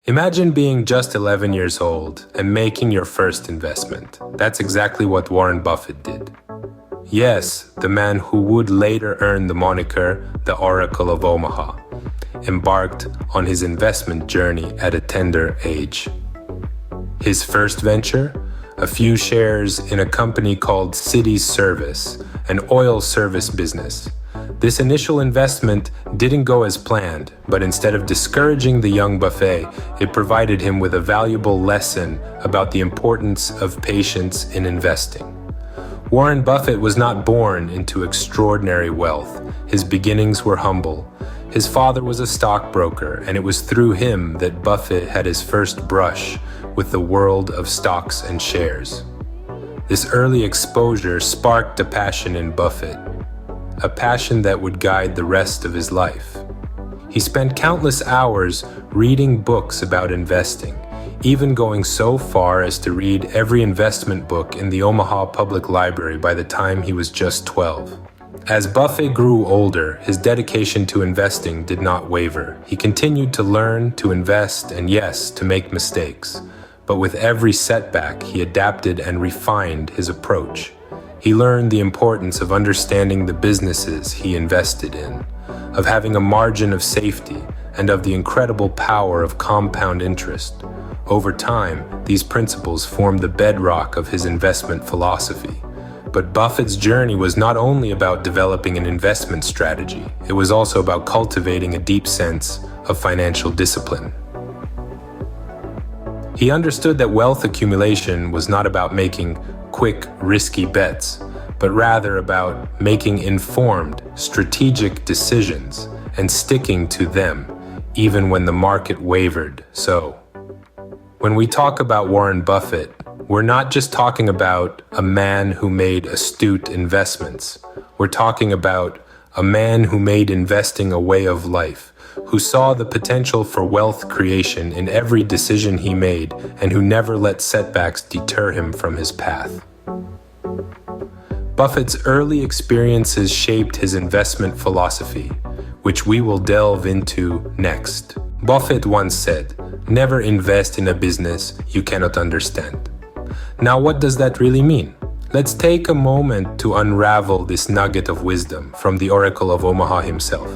Imagine being just 11 years old and making your first investment. That's exactly what Warren Buffett did. Yes, the man who would later earn the moniker the Oracle of Omaha, embarked on his investment journey at a tender age. His first venture? A few shares in a company called City Service, an oil service business. This initial investment didn't go as planned, but instead of discouraging the young Buffett, it provided him with a valuable lesson about the importance of patience in investing. Warren Buffett was not born into extraordinary wealth. His beginnings were humble. His father was a stockbroker, and it was through him that Buffett had his first brush with the world of stocks and shares. This early exposure sparked a passion in Buffett, a passion that would guide the rest of his life. He spent countless hours reading books about investing, even going so far as to read every investment book in the Omaha Public Library by the time he was just 12. As Buffett grew older, his dedication to investing did not waver. He continued to learn, to invest, and yes, to make mistakes. But with every setback, he adapted and refined his approach. He learned the importance of understanding the businesses he invested in, of having a margin of safety, and of the incredible power of compound interest. Over time, these principles formed the bedrock of his investment philosophy. But Buffett's journey was not only about developing an investment strategy, it was also about cultivating a deep sense of financial discipline. He understood that wealth accumulation was not about making quick, risky bets, but rather about making informed, strategic decisions and sticking to them, even when the market wavered. So, when we talk about Warren Buffett, we're not just talking about a man who made astute investments. We're talking about a man who made investing a way of life, who saw the potential for wealth creation in every decision he made, and who never let setbacks deter him from his path. Buffett's early experiences shaped his investment philosophy, which we will delve into next. Buffett once said, "Never invest in a business you cannot understand." Now, what does that really mean? Let's take a moment to unravel this nugget of wisdom from the Oracle of Omaha himself.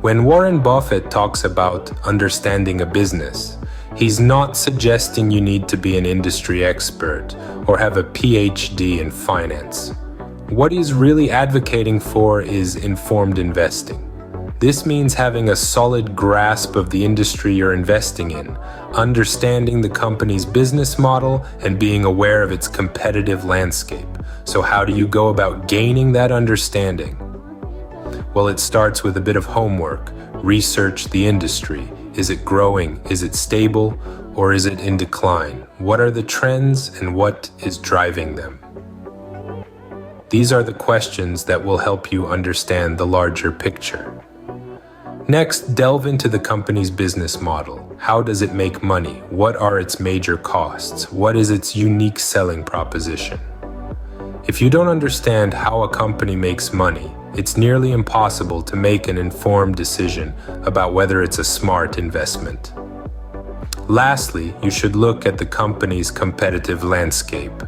When Warren Buffett talks about understanding a business, he's not suggesting you need to be an industry expert or have a PhD in finance. What he's really advocating for is informed investing. This means having a solid grasp of the industry you're investing in, understanding the company's business model, and being aware of its competitive landscape. So how do you go about gaining that understanding? Well, it starts with a bit of homework. Research the industry. Is it growing? Is it stable? Or is it in decline? What are the trends and what is driving them? These are the questions that will help you understand the larger picture. Next, delve into the company's business model. How does it make money? What are its major costs? What is its unique selling proposition? If you don't understand how a company makes money, it's nearly impossible to make an informed decision about whether it's a smart investment. Lastly, you should look at the company's competitive landscape.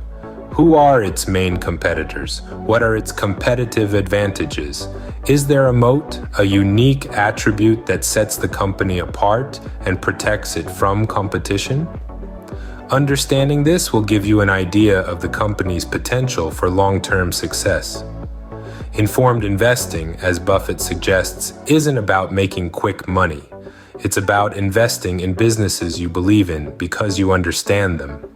Who are its main competitors? What are its competitive advantages? Is there a moat, a unique attribute that sets the company apart and protects it from competition? Understanding this will give you an idea of the company's potential for long-term success. Informed investing, as Buffett suggests, isn't about making quick money. It's about investing in businesses you believe in because you understand them.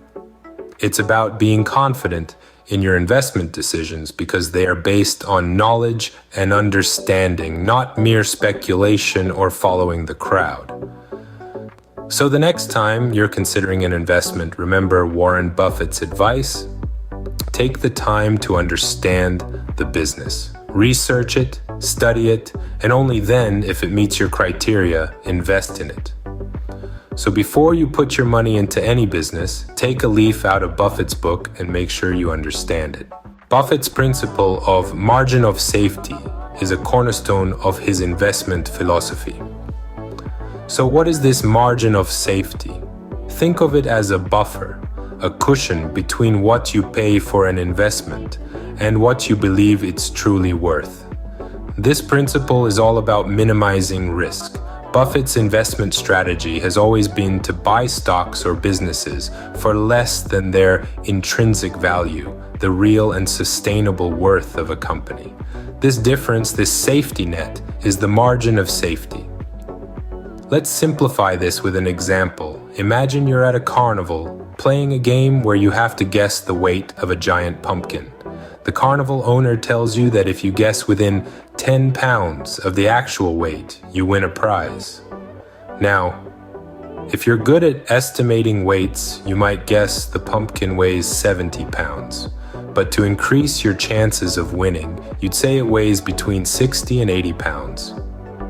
It's about being confident in your investment decisions because they are based on knowledge and understanding, not mere speculation or following the crowd. So the next time you're considering an investment, remember Warren Buffett's advice. Take the time to understand the business. Research it, study it, and only then, if it meets your criteria, invest in it. So before you put your money into any business, take a leaf out of Buffett's book and make sure you understand it. Buffett's principle of margin of safety is a cornerstone of his investment philosophy. So what is this margin of safety? Think of it as a buffer, a cushion between what you pay for an investment and what you believe it's truly worth. This principle is all about minimizing risk. Buffett's investment strategy has always been to buy stocks or businesses for less than their intrinsic value, the real and sustainable worth of a company. This difference, this safety net, is the margin of safety. Let's simplify this with an example. Imagine you're at a carnival, playing a game where you have to guess the weight of a giant pumpkin. The carnival owner tells you that if you guess within 10 pounds of the actual weight, you win a prize. Now, if you're good at estimating weights, you might guess the pumpkin weighs 70 pounds. But to increase your chances of winning, you'd say it weighs between 60 and 80 pounds.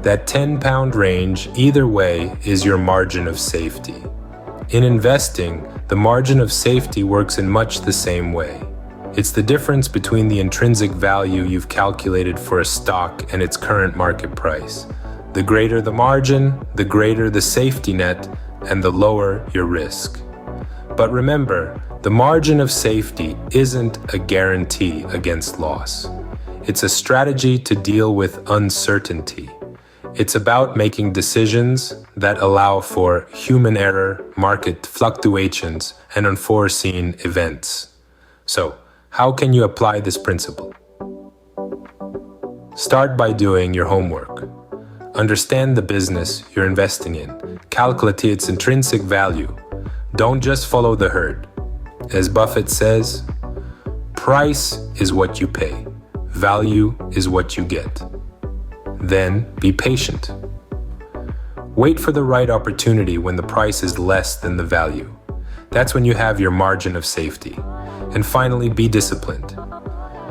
That 10-pound range, either way, is your margin of safety. In investing, the margin of safety works in much the same way. It's the difference between the intrinsic value you've calculated for a stock and its current market price. The greater the margin, the greater the safety net, and the lower your risk. But remember, the margin of safety isn't a guarantee against loss. It's a strategy to deal with uncertainty. It's about making decisions that allow for human error, market fluctuations, and unforeseen events. So, how can you apply this principle? Start by doing your homework. Understand the business you're investing in. Calculate its intrinsic value. Don't just follow the herd. As Buffett says, price is what you pay. Value is what you get. Then be patient. Wait for the right opportunity when the price is less than the value. That's when you have your margin of safety. And finally, be disciplined.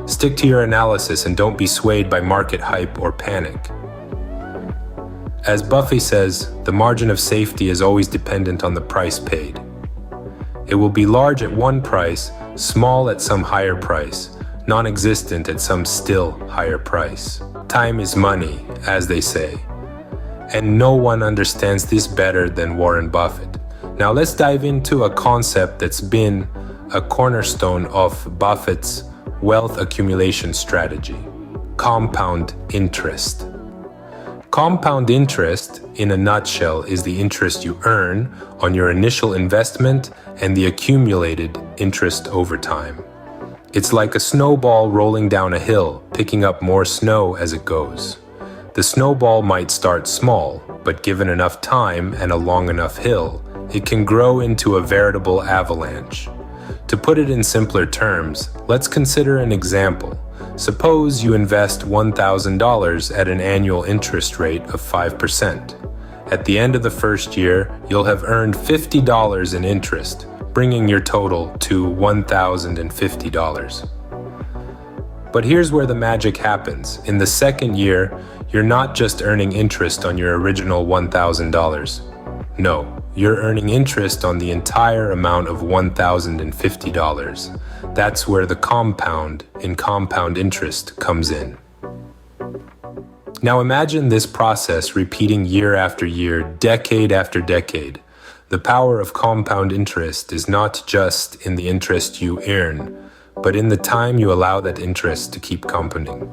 Stick to your analysis and don't be swayed by market hype or panic. As Buffett says, the margin of safety is always dependent on the price paid. It will be large at one price, small at some higher price, non-existent at some still higher price. Time is money, as they say. And no one understands this better than Warren Buffett. Now let's dive into a concept that's been a cornerstone of Buffett's wealth accumulation strategy: compound interest. Compound interest, in a nutshell, is the interest you earn on your initial investment and the accumulated interest over time. It's like a snowball rolling down a hill, picking up more snow as it goes. The snowball might start small, but given enough time and a long enough hill, it can grow into a veritable avalanche. To put it in simpler terms, let's consider an example. Suppose you invest $1,000 at an annual interest rate of 5%. At the end of the first year, you'll have earned $50 in interest, bringing your total to $1,050. But here's where the magic happens. In the second year, you're not just earning interest on your original $1,000. No, you're earning interest on the entire amount of $1,050. That's where the compound in compound interest comes in. Now imagine this process repeating year after year, decade after decade. The power of compound interest is not just in the interest you earn, but in the time you allow that interest to keep compounding.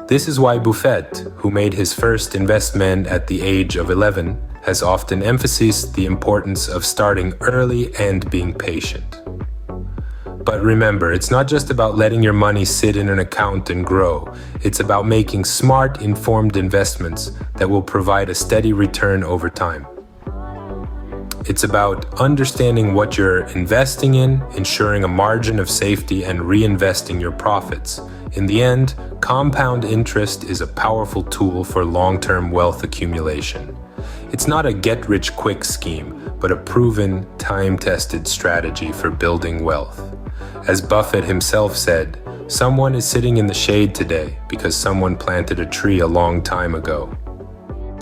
This is why Buffett, who made his first investment at the age of 11, has often emphasized the importance of starting early and being patient. But remember, it's not just about letting your money sit in an account and grow. It's about making smart, informed investments that will provide a steady return over time. It's about understanding what you're investing in, ensuring a margin of safety, and reinvesting your profits. In the end, compound interest is a powerful tool for long-term wealth accumulation. It's not a get-rich-quick scheme, but a proven, time-tested strategy for building wealth. As Buffett himself said, someone is sitting in the shade today because someone planted a tree a long time ago.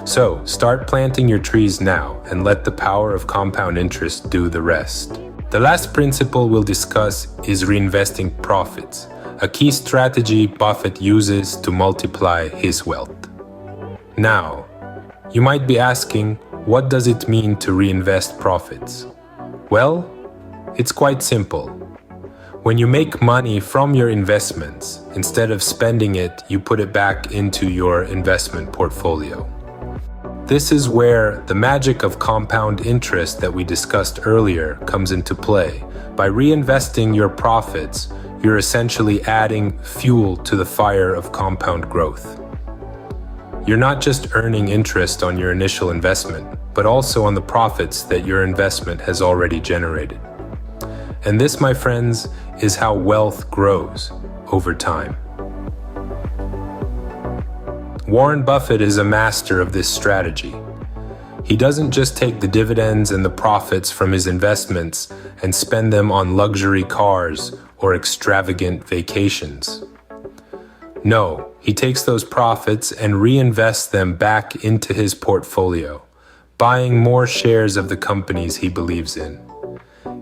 So, start planting your trees now and let the power of compound interest do the rest. The last principle we'll discuss is reinvesting profits, a key strategy Buffett uses to multiply his wealth. Now, you might be asking, what does it mean to reinvest profits? Well, it's quite simple. When you make money from your investments, instead of spending it, you put it back into your investment portfolio. This is where the magic of compound interest that we discussed earlier comes into play. By reinvesting your profits, you're essentially adding fuel to the fire of compound growth. You're not just earning interest on your initial investment, but also on the profits that your investment has already generated. And this, my friends, is how wealth grows over time. Warren Buffett is a master of this strategy. He doesn't just take the dividends and the profits from his investments and spend them on luxury cars or extravagant vacations. No, he takes those profits and reinvests them back into his portfolio, buying more shares of the companies he believes in.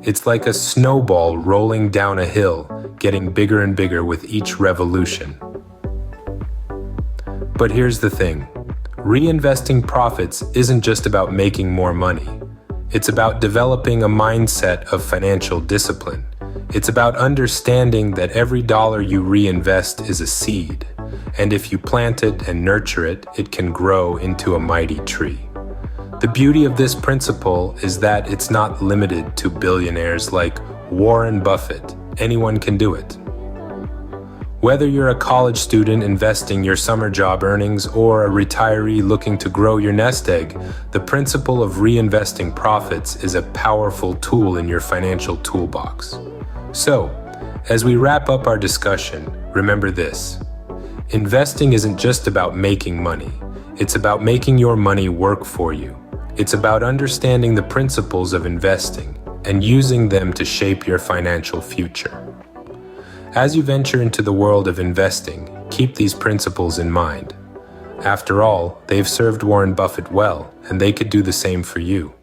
It's like a snowball rolling down a hill, getting bigger and bigger with each revolution. But here's the thing. Reinvesting profits isn't just about making more money. It's about developing a mindset of financial discipline. It's about understanding that every dollar you reinvest is a seed, and if you plant it and nurture it, it can grow into a mighty tree. The beauty of this principle is that it's not limited to billionaires like Warren Buffett. Anyone can do it. Whether you're a college student investing your summer job earnings or a retiree looking to grow your nest egg, the principle of reinvesting profits is a powerful tool in your financial toolbox. So, as we wrap up our discussion, remember this. Investing isn't just about making money. It's about making your money work for you. It's about understanding the principles of investing and using them to shape your financial future. As you venture into the world of investing, keep these principles in mind. After all, they've served Warren Buffett well, and they could do the same for you.